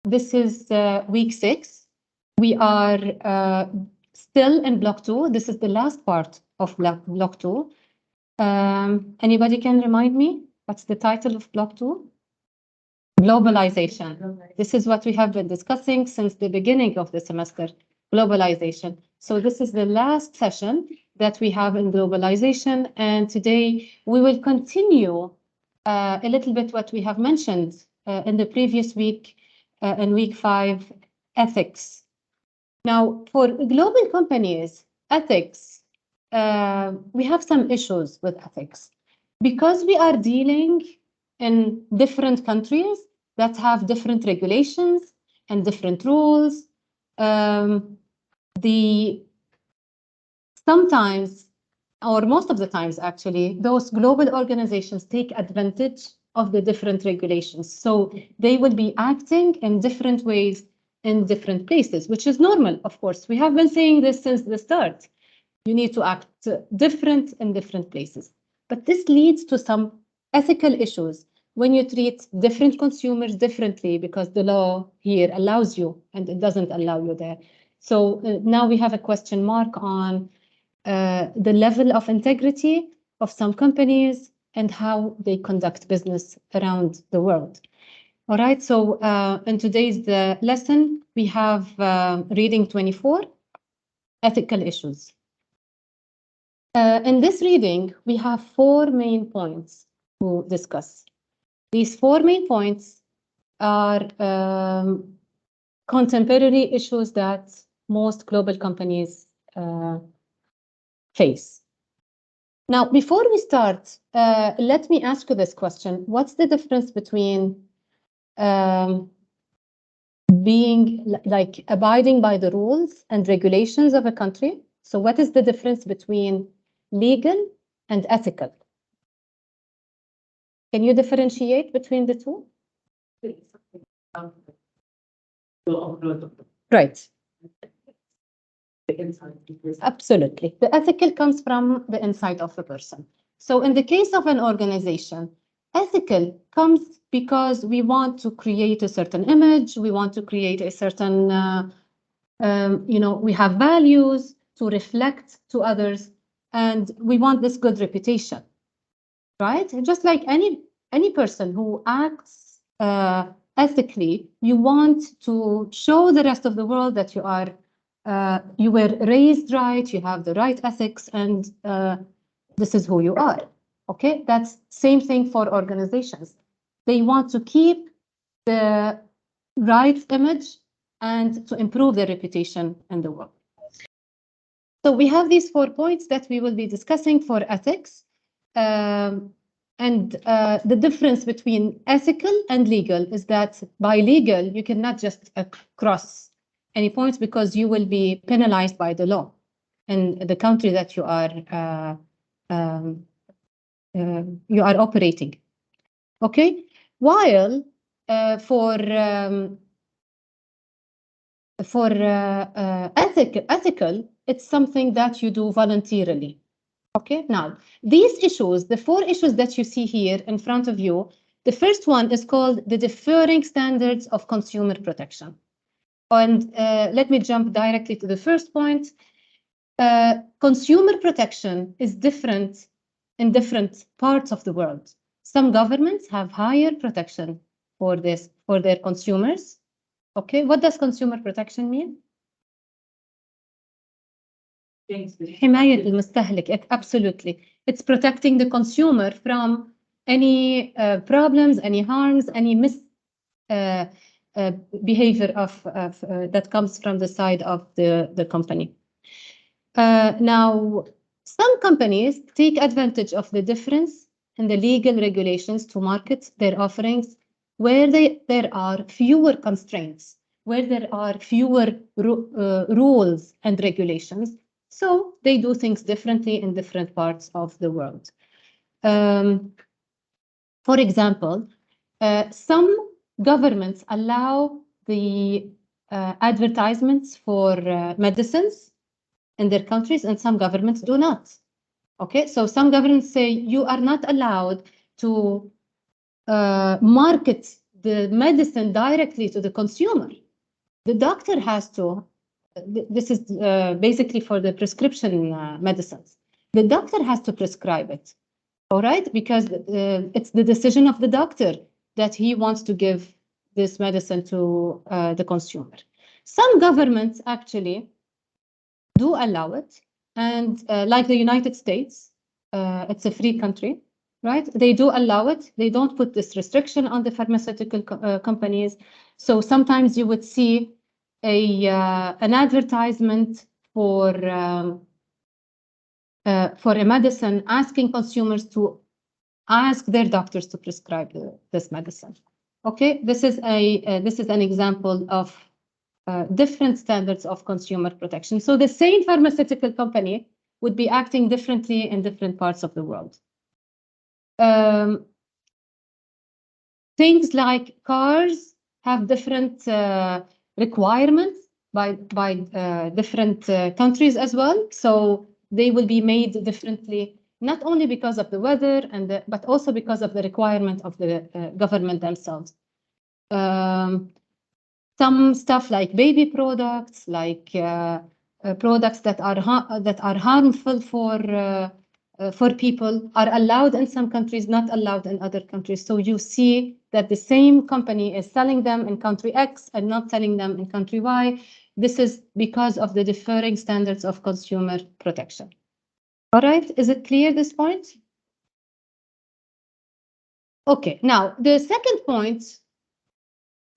this is week 6. We are still in block 2. This is the last part of block 2. Anybody can remind me? What's the title of block 2? Globalization. This is what we have been discussing since the beginning of the semester, globalization. So this is the last session that we have in globalization, and today we will continue a little bit what we have mentioned in the previous week, in week 5, ethics. Now, for global companies, ethics, we have some issues with ethics because we are dealing in different countries that have different regulations and different rules. Sometimes, or most of the times actually, those global organizations take advantage of the different regulations. So they will be acting in different ways in different places, which is normal, of course. We have been saying this since the start. You need to act different in different places. But this leads to some ethical issues when you treat different consumers differently because the law here allows you and it doesn't allow you there. So now we have a question mark on the level of integrity of some companies and how they conduct business around the world. All right, so in today's lesson, we have reading 24, ethical issues. In this reading, we have 4 main points to discuss. These 4 main points are contemporary issues that most global companies face. Now, before we start, let me ask you this question. What's the difference between being like abiding by the rules and regulations of a country? So what is the difference between legal and ethical? Can you differentiate between the two? Right. Absolutely. The ethical comes from the inside of the person. So in the case of an organization, ethical comes because we want to create a certain image, we want to create a certain, we have values to reflect to others, and we want this good reputation, right? Just like any person who acts ethically, you want to show the rest of the world that you are you were raised right, you have the right ethics, and this is who you are. Okay, that's same thing for organizations. They want to keep the right image and to improve their reputation in the world. So we have these 4 points that we will be discussing for ethics. And the difference between ethical and legal is that by legal, you cannot just cross any points because you will be penalized by the law in the country that you are operating. Okay, while for ethical, it's something that you do voluntarily. Okay, now these issues, the 4 issues that you see here in front of you, the first one is called the differing standards of consumer protection. And let me jump directly to the first point. Consumer protection is different in different parts of the world. Some governments have higher protection for their consumers. Okay, what does consumer protection mean? حماية المستهلك, absolutely. It's protecting the consumer from any problems, any harms, any behavior that comes from the side of the company. Now, some companies take advantage of the difference in the legal regulations to market their offerings where there are fewer constraints, where there are fewer rules and regulations. So they do things differently in different parts of the world. For example, some governments allow the advertisements for medicines in their countries, and some governments do not. Okay, so some governments say you are not allowed to market the medicine directly to the consumer. The doctor has to, this is basically for the prescription medicines. The doctor has to prescribe it, all right? Because it's the decision of the doctor that he wants to give this medicine to the consumer. Some governments actually do allow it. And like the United States, it's a free country, right? They do allow it. They don't put this restriction on the pharmaceutical companies. So sometimes you would see an advertisement for a medicine asking consumers to ask their doctors to prescribe this medicine. Okay, this is an example of different standards of consumer protection. So the same pharmaceutical company would be acting differently in different parts of the world. Things like cars have different requirements by different countries as well. So they will be made differently, not only because of the weather but also because of the requirement of the government themselves. Some stuff like baby products, like products that are harmful for people, are allowed in some countries, not allowed in other countries. So you see that the same company is selling them in country X and not selling them in country Y. This is because of the differing standards of consumer protection. All right, is it clear, this point? Okay, now the second point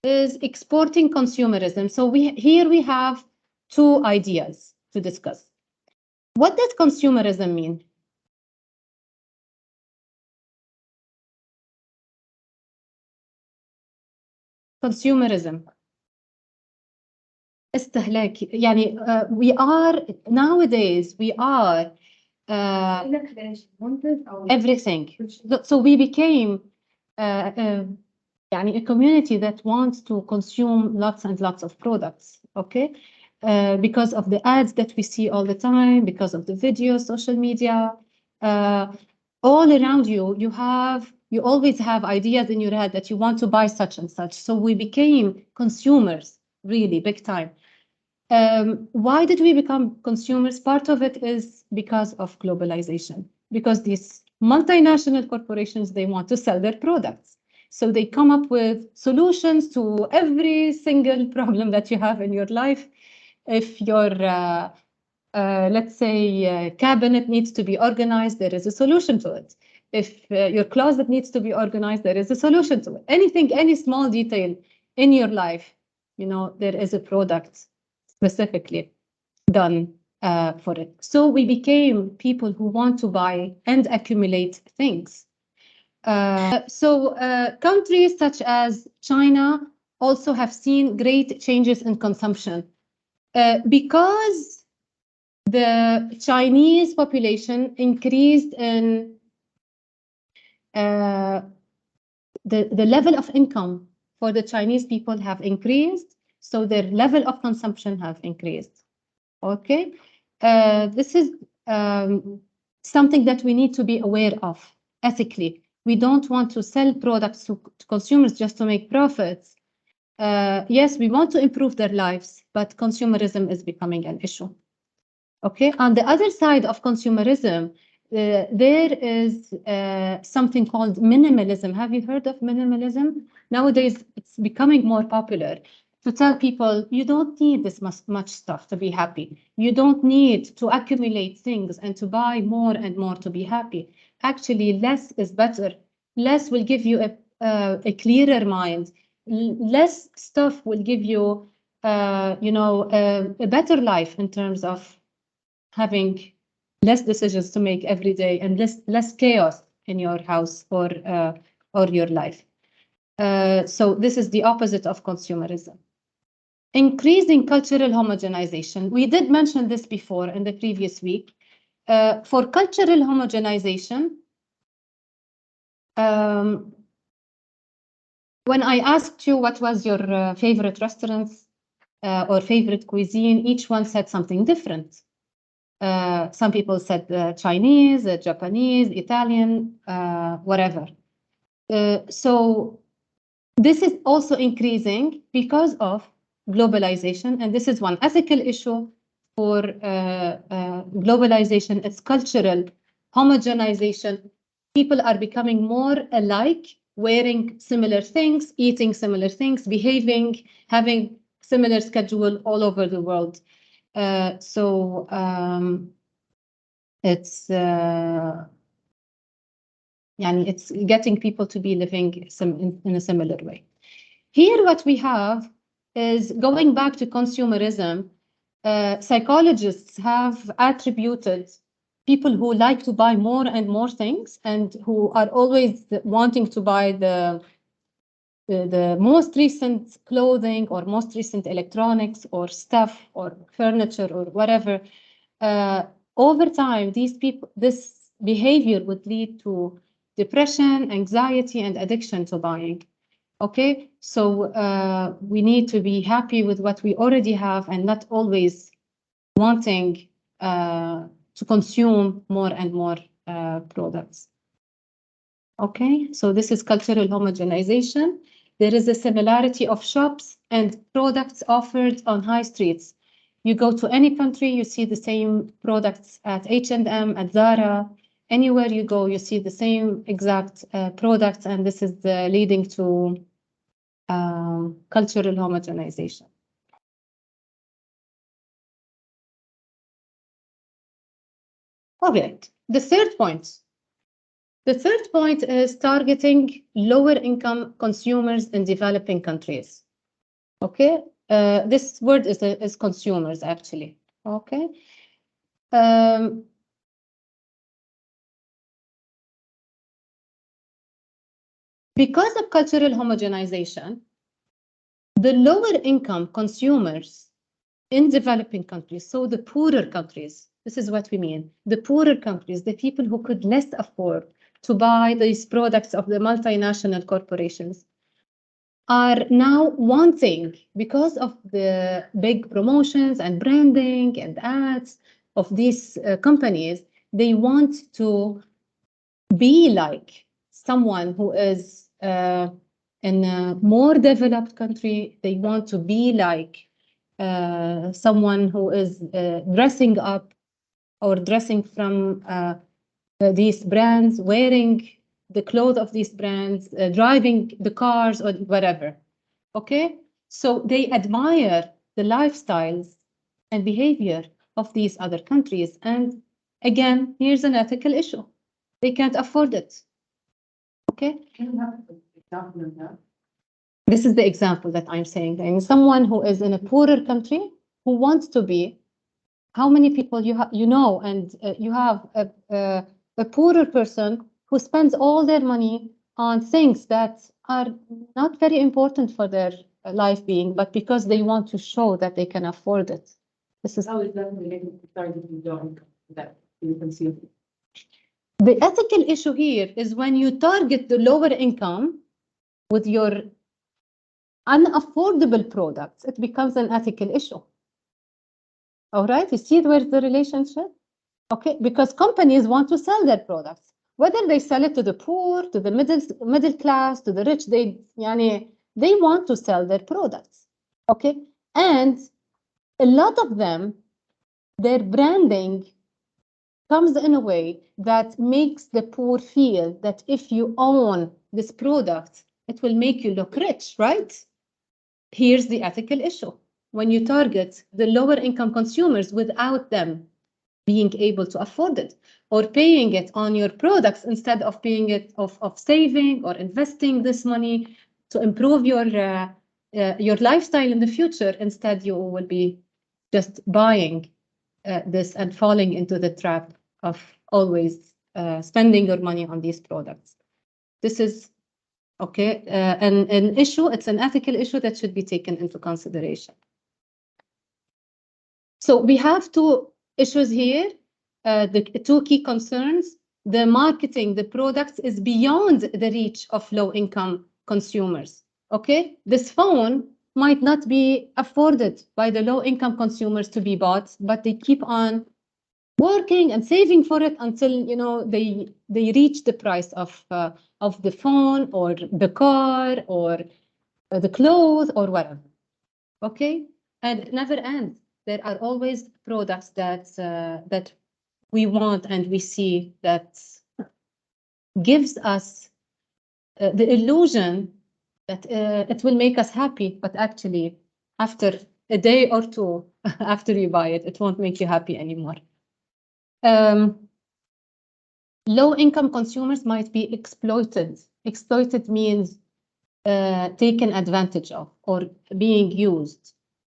is exporting consumerism. So here we have two ideas to discuss. What does consumerism mean? Consumerism. استهلاك. يعني we are nowadays everything. So we became يعني a community that wants to consume lots and lots of products, okay? Because of the ads that we see all the time, because of the videos, social media, all around you, you always have ideas in your head that you want to buy such and such. So we became consumers, really, big time. Why did we become consumers? Part of it is because of globalization, because these multinational corporations, they want to sell their products. So they come up with solutions to every single problem that you have in your life. If your, let's say, cabinet needs to be organized, there is a solution to it. If your closet needs to be organized, there is a solution to it. Anything, any small detail in your life, you know, there is a product specifically done for it. So we became people who want to buy and accumulate things. So countries such as China also have seen great changes in consumption because the Chinese population increased in the level of income for the Chinese people have increased, so their level of consumption have increased. Okay, this is something that we need to be aware of ethically. We don't want to sell products to consumers just to make profits. Yes, we want to improve their lives, but consumerism is becoming an issue. Okay, on the other side of consumerism, there is something called minimalism. Have you heard of minimalism? Nowadays, it's becoming more popular to tell people you don't need this much stuff to be happy. You don't need to accumulate things and to buy more and more to be happy. Actually, less is better. Less will give you a clearer mind. Less stuff will give you, you know, a better life in terms of having less decisions to make every day and less chaos in your house or your life. So this is the opposite of consumerism. Increasing cultural homogenization. We did mention this before in the previous week. For cultural homogenization, when I asked you what was your favorite restaurants or favorite cuisine, each one said something different. Some people said Chinese, Japanese, Italian, whatever. So This is also increasing because of globalization, and this is one ethical issue for globalization. It's cultural homogenization. People are becoming more alike, wearing similar things, eating similar things, behaving, having similar schedule all over the world. So it's it's getting people to be living in a similar way. Here, what we have is going back to consumerism. Psychologists have attributed people who like to buy more and more things and who are always wanting to buy the most recent clothing or most recent electronics or stuff or furniture or whatever. Over time, this behavior would lead to depression, anxiety, and addiction to buying. Okay, so we need to be happy with what we already have and not always wanting to consume more and more products. Okay, so this is cultural homogenization. There is a similarity of shops and products offered on high streets. You go to any country, you see the same products at H&M, at Zara. Anywhere you go, you see the same exact products, and this is leading to cultural homogenization. All right, the third point. The third point is targeting lower income consumers in developing countries. Okay, this word is consumers actually. Okay. Because of cultural homogenization, the lower income consumers in developing countries, so the poorer countries, this is what we mean, the poorer countries, the people who could less afford to buy these products of the multinational corporations, are now wanting, because of the big promotions and branding and ads of these companies, they want to be like someone who is in a more developed country. They want to be like someone who is dressing up or dressing from these brands, wearing the clothes of these brands, driving the cars or whatever. Okay, so they admire the lifestyles and behavior of these other countries. And again, here's an ethical issue. They can't afford it. Okay. Can you have an example of that? This is the example that I'm saying. And someone who is in a poorer country who wants to be, how many people you know, and you have a poorer person who spends all their money on things that are not very important for their life being, but because they want to show that they can afford it. This is how is that related to targeting low income that you can see. The ethical issue here is when you target the lower income with your unaffordable products, it becomes an ethical issue. All right, you see where's the relationship? Okay, because companies want to sell their products, whether they sell it to the poor, to the middle class, to the rich, they want to sell their products. Okay, and a lot of them, their branding comes in a way that makes the poor feel that if you own this product, it will make you look rich, right? Here's the ethical issue. When you target the lower income consumers without them being able to afford it or paying it on your products instead of paying it of saving or investing this money to improve your lifestyle in the future, instead you will be just buying this and falling into the trap of always spending your money on these products. This is okay, an issue. It's an ethical issue that should be taken into consideration. So we have two issues here. The two key concerns: the marketing, the products is beyond the reach of low-income consumers. Okay, this phone might not be afforded by the low-income consumers to be bought, but they keep on working and saving for it until they reach the price of the phone or the car or the clothes or whatever. Okay, and it never ends. There are always products that we want and we see that gives us the illusion that it will make us happy, but actually after a day or two after you buy it, it won't make you happy anymore. Low-income consumers might be exploited. Exploited means taken advantage of or being used.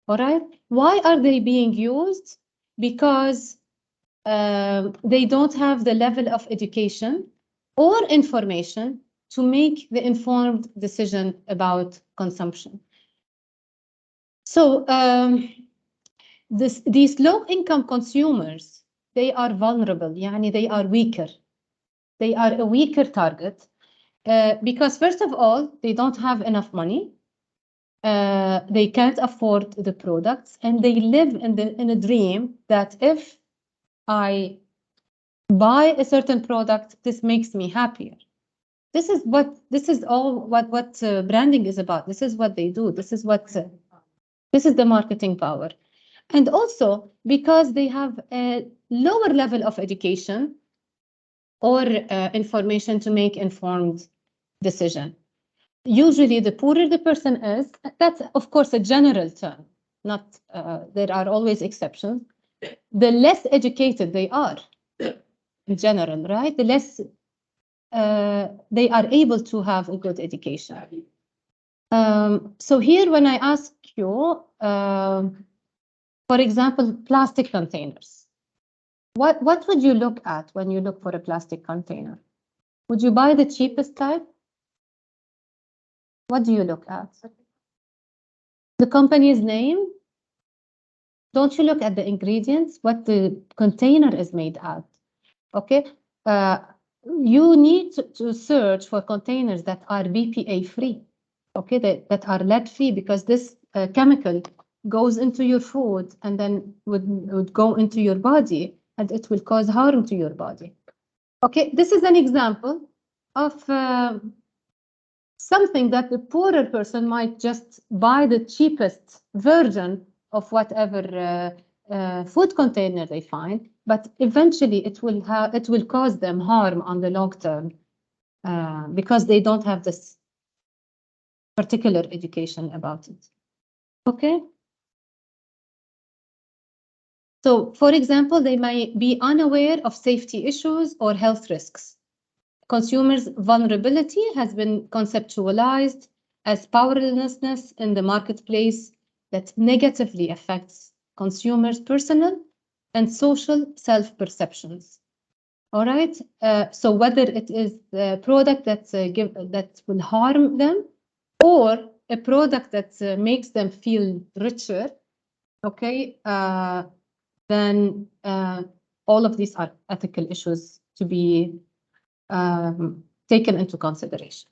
All right. Why are they being used? Because they don't have the level of education or information to make the informed decision about consumption. So these low-income consumers, they are vulnerable. Yani they are weaker. They are a weaker target because first of all, they don't have enough money. They can't afford the products, and they live in a dream that if I buy a certain product, this makes me happier. This is all what branding is about. This is what they do. This is the marketing power. And also because they have a lower level of education or information to make informed decision. Usually the poorer the person is, that's of course a general term, not there are always exceptions. The less educated they are in general, right? The less they are able to have a good education. So here when I ask you, for example, plastic containers, what would you look at when you look for a plastic container? Would you buy the cheapest type? What do you look at? The company's name? Don't you look at the ingredients, what the container is made at? Okay, you need to search for containers that are BPA free, okay, that are lead free, because this chemical goes into your food and then would go into your body and it will cause harm to your body. Okay, this is an example of something that the poorer person might just buy the cheapest version of whatever food container they find, but eventually it will cause them harm on the long term because they don't have this particular education about it. Okay. So, for example, they may be unaware of safety issues or health risks. Consumers' vulnerability has been conceptualized as powerlessness in the marketplace that negatively affects consumers' personal and social self-perceptions. All right. So whether it is a product that will harm them or a product that makes them feel richer, okay, then all of these are ethical issues to be taken into consideration.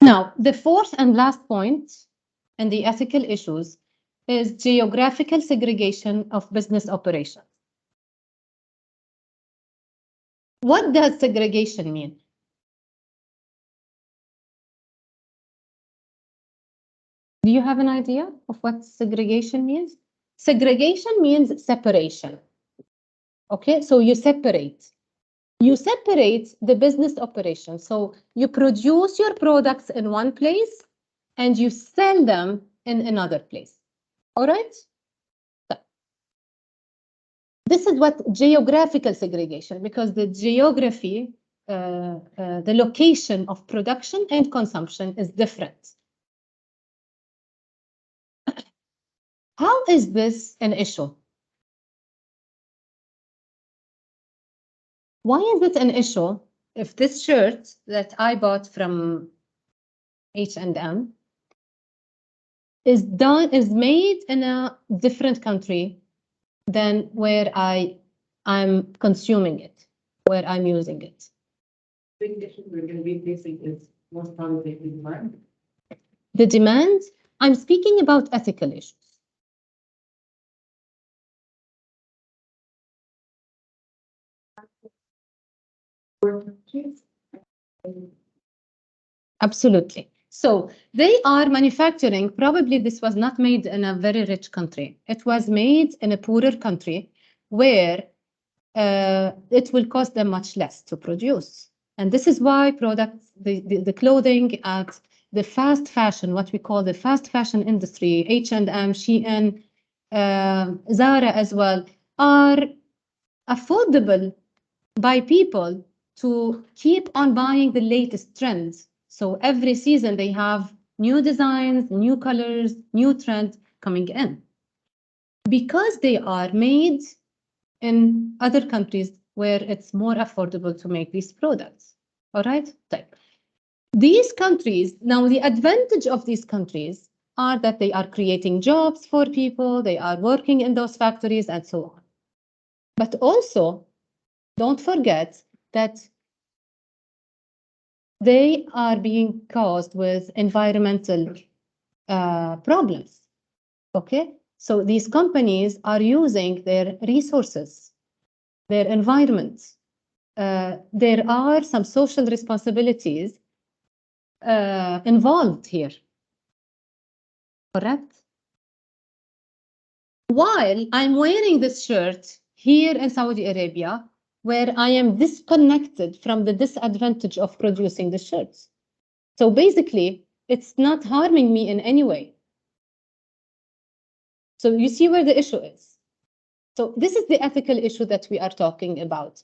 Now, the fourth and last point in the ethical issues is geographical segregation of business operations. What does segregation mean? Do you have an idea of what segregation means? Segregation means separation. Okay, so you separate the business operation. So you produce your products in one place and you sell them in another place. All right? So, this is what geographical segregation, because the geography, the location of production and consumption is different. How is this an issue? Why is it an issue if this shirt that I bought from H&M is made in a different country than where I'm consuming it, where I'm using it? Big issue we're going to be facing is most probably the demand. The demand, I'm speaking about ethical issues. Absolutely. So they are manufacturing, probably this was not made in a very rich country. It was made in a poorer country where it will cost them much less to produce. And this is why products, the clothing at the fast fashion, what we call the fast fashion industry, H&M, Shein, Zara as well, are affordable by people to keep on buying the latest trends. So every season they have new designs, new colors, new trends coming in. Because they are made in other countries where it's more affordable to make these products. All right? These countries, now the advantage of these countries are that they are creating jobs for people, they are working in those factories and so on. But also, don't forget that they are being caused with environmental problems. Okay? So these companies are using their resources, their environment. There are some social responsibilities involved here. Correct? While I'm wearing this shirt here in Saudi Arabia, where I am disconnected from the disadvantage of producing the shirts. So basically, it's not harming me in any way. So you see where the issue is. So this is the ethical issue that we are talking about.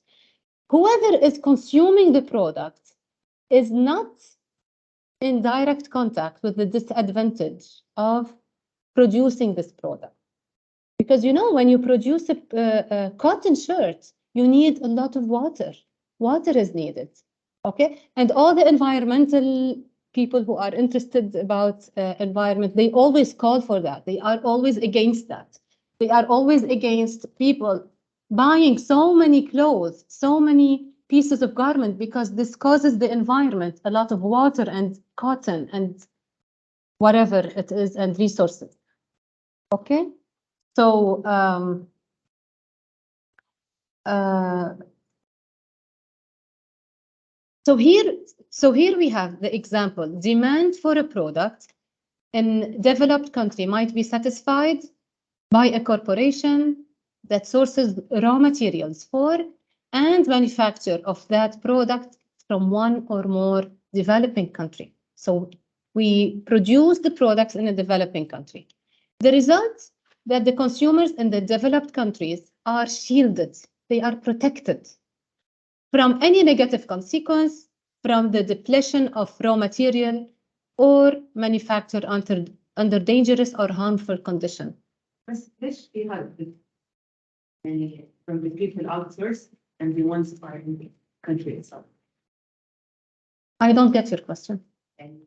Whoever is consuming the product is not in direct contact with the disadvantage of producing this product. Because, you know, when you produce a cotton shirt, you need a lot of water. Water is needed, okay? And all the environmental people who are interested about environment, they always call for that. They are always against that. They are always against people buying so many clothes, so many pieces of garment, because this causes the environment a lot of water and cotton and whatever it is and resources, okay? So, so here we have the example. Demand for a product in developed country might be satisfied by a corporation that sources raw materials for and manufacture of that product from one or more developing country. So we produce the products in a developing country. The result that the consumers in the developed countries are shielded. They are protected from any negative consequence from the depletion of raw material or manufactured under dangerous or harmful condition. بس ليش في هذا يعني from the people outsource and the ones are in the country itself. I don't get your question. يعني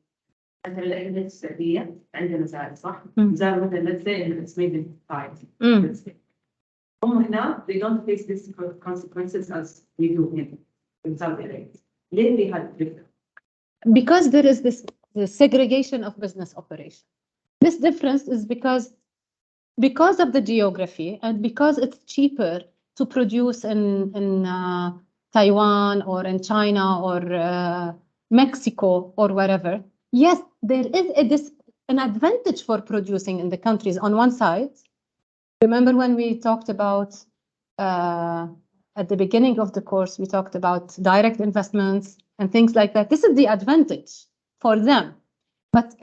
مثلا احنا في السعودية عندنا زارع صح؟ زارع مثلا let's say and it's made in Thailand. Let's say. هم هنا they don't face these consequences as we do in Saudi Arabia. ليه في هذا الفكرة؟ Because there is the segregation of business operation. This difference is because of the geography and because it's cheaper to produce in Taiwan or in China or Mexico or wherever. Yes, there is an advantage for producing in the countries on one side. Remember when we talked about at the beginning of the course, we talked about direct investments and things like that. This is the advantage for them. But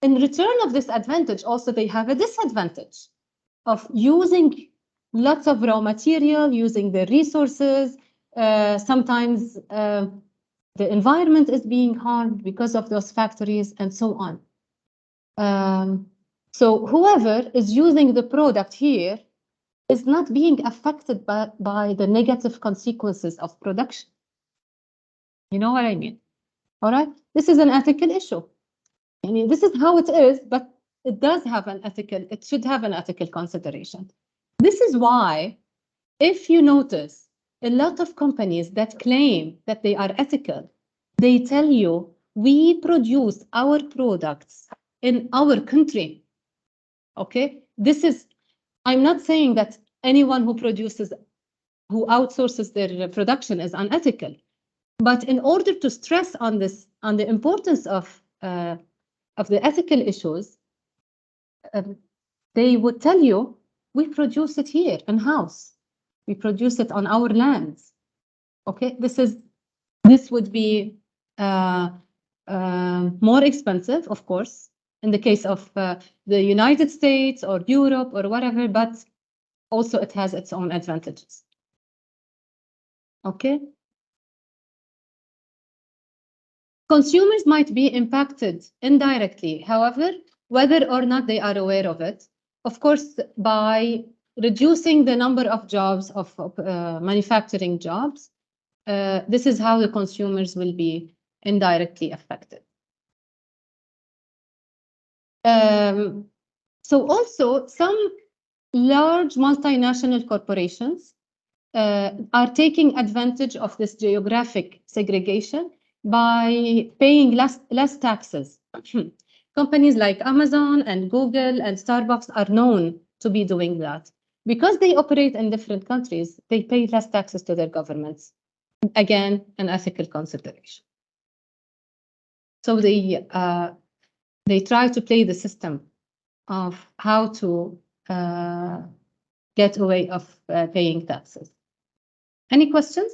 in return of this advantage, also they have a disadvantage of using lots of raw material, using the resources. Sometimes the environment is being harmed because of those factories and so on. So whoever is using the product here is not being affected by the negative consequences of production. You know what I mean? All right? This is an ethical issue. I mean, this is how it is, but it should have an ethical consideration. This is why, if you notice, a lot of companies that claim that they are ethical, they tell you, we produce our products in our country. Okay? I'm not saying that anyone who outsources their production is unethical. But in order to stress on this, on the importance of the ethical issues, they would tell you, we produce it here in-house. We produce it on our lands. Okay, this would be more expensive, of course, in the case of the United States or Europe or whatever, but also it has its own advantages. Okay. Consumers might be impacted indirectly, however, whether or not they are aware of it, of course, by reducing the number of jobs, of manufacturing jobs. This is how the consumers will be indirectly affected. So also, some large multinational corporations are taking advantage of this geographic segregation by paying less taxes. Companies like Amazon and Google and Starbucks are known to be doing that. Because they operate in different countries, they pay less taxes to their governments. Again, an ethical consideration. So they try to play the system of how to get away of paying taxes. Any questions?